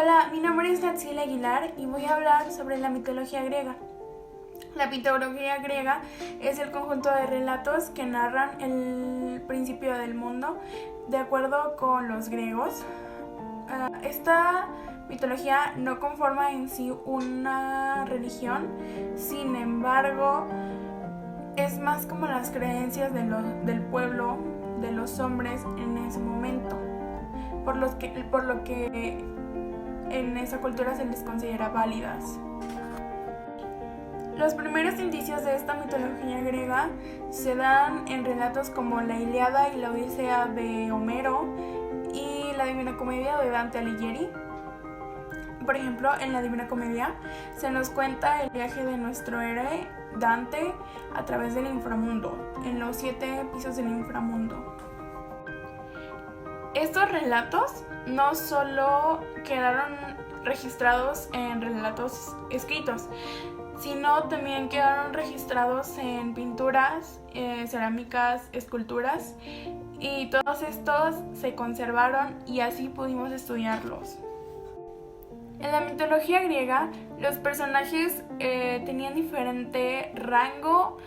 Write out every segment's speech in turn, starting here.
Hola, mi nombre es Natsiel Aguilar y voy a hablar sobre la mitología griega. La mitología griega es el conjunto de relatos que narran el principio del mundo de acuerdo con los griegos. Esta mitología no conforma en sí una religión, sin embargo, es más como las creencias del pueblo, de los hombres en ese momento, por lo que en esa cultura se les considera válidas. Los primeros indicios de esta mitología griega se dan en relatos como la Ilíada y la Odisea de Homero y la Divina Comedia de Dante Alighieri. Por ejemplo, en la Divina Comedia se nos cuenta el viaje de nuestro héroe Dante a través del inframundo, en los 7 pisos del inframundo. Estos relatos no solo quedaron registrados en relatos escritos, sino también quedaron registrados en pinturas, cerámicas, esculturas, y todos estos se conservaron y así pudimos estudiarlos. En la mitología griega, los personajes tenían diferente rango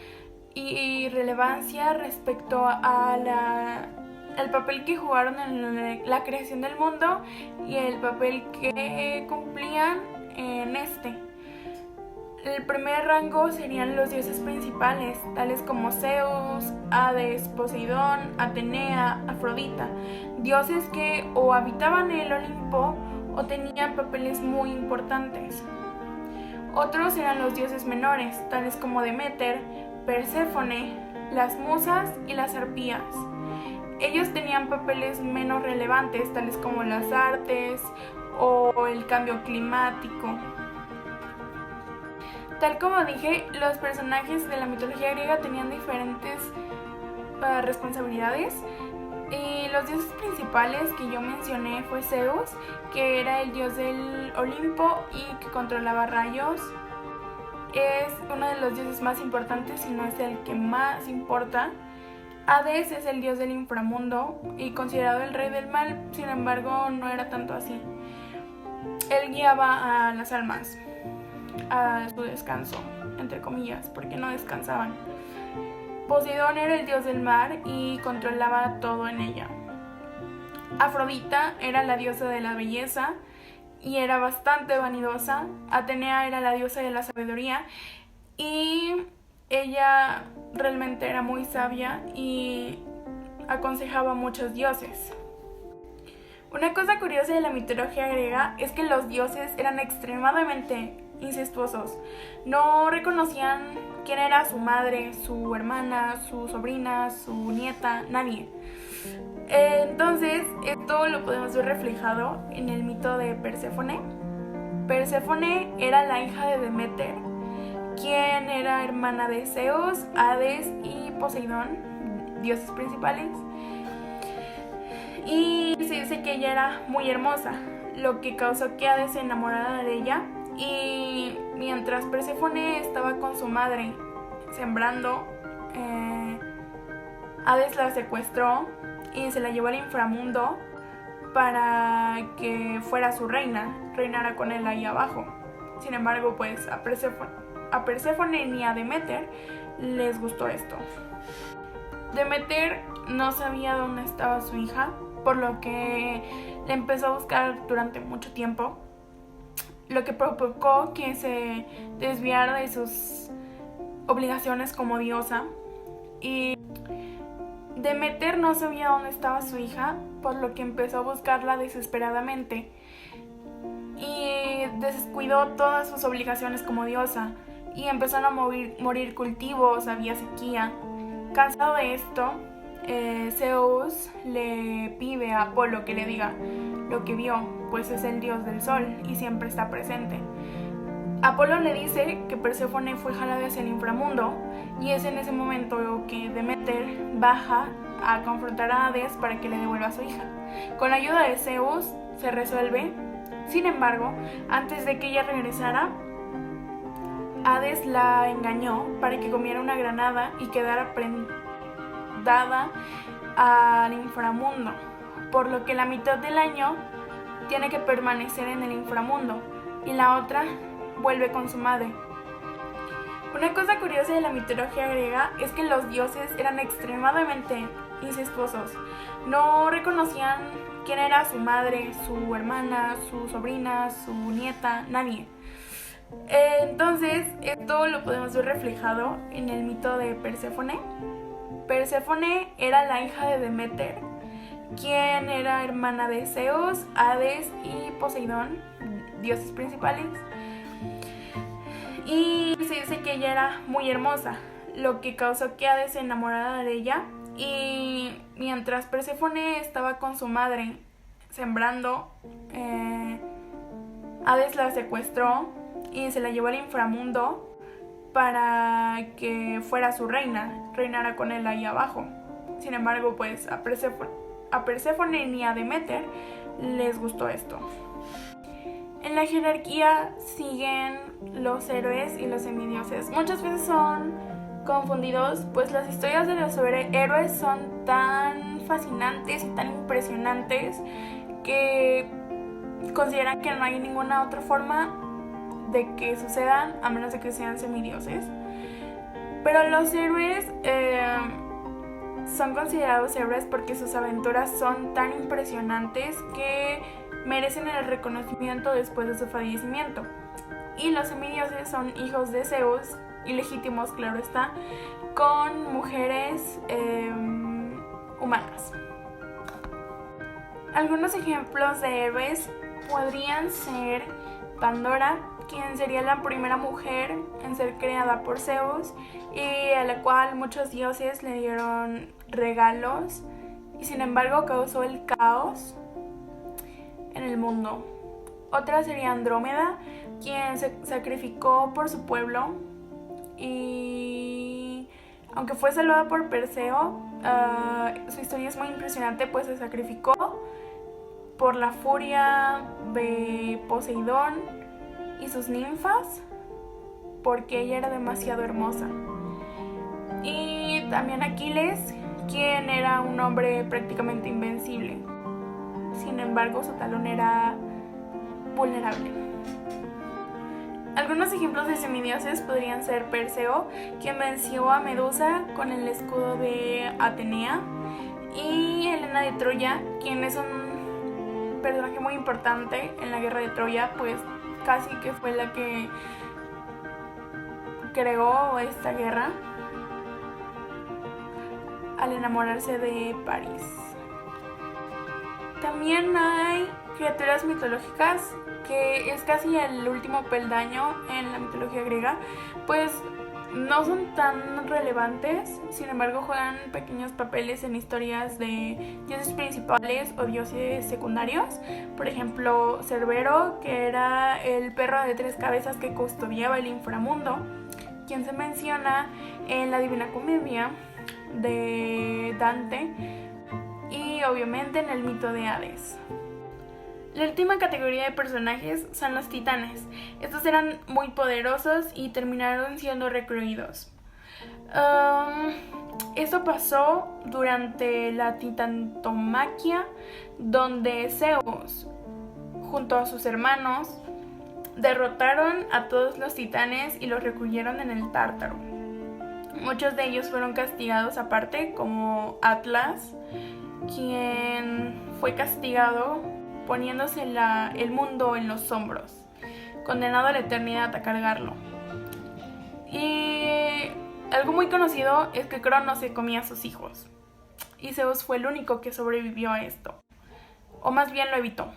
y relevancia respecto al papel que jugaron en la creación del mundo y el papel que cumplían en este. El primer rango serían los dioses principales, tales como Zeus, Hades, Poseidón, Atenea, Afrodita, dioses que o habitaban el Olimpo o tenían papeles muy importantes. Otros eran los dioses menores, tales como Deméter, Perséfone, las musas y las arpías. Ellos tenían papeles menos relevantes, tales como las artes o el cambio climático. Tal como dije, los personajes de la mitología griega tenían diferentes responsabilidades. Y los dioses principales que yo mencioné fue Zeus, que era el dios del Olimpo y que controlaba rayos. Es uno de los dioses más importantes, si no es el que más importa. Hades es el dios del inframundo y considerado el rey del mal, sin embargo no era tanto así. Él guiaba a las almas a su descanso, entre comillas, porque no descansaban. Poseidón era el dios del mar y controlaba todo en ella. Afrodita era la diosa de la belleza y era bastante vanidosa. Atenea era la diosa de la sabiduría y ella realmente era muy sabia y aconsejaba a muchos dioses. Una cosa curiosa de la mitología griega es que los dioses eran extremadamente incestuosos. No reconocían quién era su madre, su hermana, su sobrina, su nieta, nadie. Entonces, esto lo podemos ver reflejado en el mito de Perséfone. Perséfone era la hija de Deméter, quien era hermana de Zeus, Hades y Poseidón, dioses principales. Y se dice que ella era muy hermosa, lo que causó que Hades se enamorara de ella. Y mientras Perséfone estaba con su madre sembrando, Hades la secuestró y se la llevó al inframundo para que fuera su reina, reinara con él ahí abajo. Sin embargo, pues a Perséfone ni a Deméter les gustó esto. Deméter no sabía dónde estaba su hija, por lo que la empezó a buscar durante mucho tiempo, lo que provocó que se desviara de sus obligaciones como diosa. Y Deméter no sabía dónde estaba su hija, por lo que empezó a buscarla desesperadamente y descuidó todas sus obligaciones como diosa y empezaron a morir cultivos, había sequía. Cansado de esto, Zeus le pide a Apolo que le diga lo que vio, pues es el dios del sol y siempre está presente. Apolo le dice que Perséfone fue jalada hacia el inframundo y es en ese momento que Deméter baja a confrontar a Hades para que le devuelva a su hija. Con la ayuda de Zeus se resuelve. Sin embargo, antes de que ella regresara, Hades la engañó para que comiera una granada y quedara prendada al inframundo, por lo que la mitad del año tiene que permanecer en el inframundo, y la otra vuelve con su madre. Una cosa curiosa de la mitología griega es que los dioses eran extremadamente incestuosos. No reconocían quién era su madre, su hermana, su sobrina, su nieta, nadie. Entonces, esto lo podemos ver reflejado en el mito de Perséfone. Perséfone era la hija de Deméter, quien era hermana de Zeus, Hades y Poseidón, dioses principales. Y se dice que ella era muy hermosa, lo que causó que Hades se enamorara de ella. Y mientras Perséfone estaba con su madre sembrando, Hades la secuestró y se la llevó al inframundo para que fuera su reina, reinara con él ahí abajo. Sin embargo, pues a Perséfone ni a Deméter les gustó esto. En la jerarquía siguen los héroes y los semidioses. Muchas veces son confundidos, pues las historias de los héroes son tan fascinantes y tan impresionantes que consideran que no hay ninguna otra forma de que sucedan a menos de que sean semidioses. Pero los héroes son considerados héroes porque sus aventuras son tan impresionantes que merecen el reconocimiento después de su fallecimiento. Y los semidioses son hijos de Zeus, ilegítimos, claro está, con mujeres humanas. Algunos ejemplos de héroes podrían ser Pandora, quien sería la primera mujer en ser creada por Zeus y a la cual muchos dioses le dieron regalos y sin embargo causó el caos en el mundo. Otra sería Andrómeda, quien se sacrificó por su pueblo y aunque fue salvada por Perseo, su historia es muy impresionante, pues se sacrificó por la furia de Poseidón y sus ninfas porque ella era demasiado hermosa. Y también Aquiles, quien era un hombre prácticamente invencible. Sin embargo, su talón era vulnerable. Algunos ejemplos de semidioses podrían ser Perseo, quien venció a Medusa con el escudo de Atenea, y Helena de Troya, quien es un personaje muy importante en la guerra de Troya, pues casi que fue la que creó esta guerra al enamorarse de París. También hay criaturas mitológicas que es casi el último peldaño en la mitología griega, pues no son tan relevantes, sin embargo juegan pequeños papeles en historias de dioses principales o dioses secundarios. Por ejemplo, Cerbero, que era el perro de 3 cabezas que custodiaba el inframundo, quien se menciona en la Divina Comedia de Dante y obviamente en el mito de Hades. La última categoría de personajes son los titanes. Estos eran muy poderosos y terminaron siendo recluidos. Esto pasó durante la Titantomaquia, donde Zeus, junto a sus hermanos, derrotaron a todos los titanes y los recluyeron en el Tártaro. Muchos de ellos fueron castigados aparte, como Atlas, quien fue castigado poniéndose el mundo en los hombros, condenado a la eternidad a cargarlo. Y algo muy conocido es que Cronos se comía a sus hijos, y Zeus fue el único que sobrevivió a esto, o más bien lo evitó.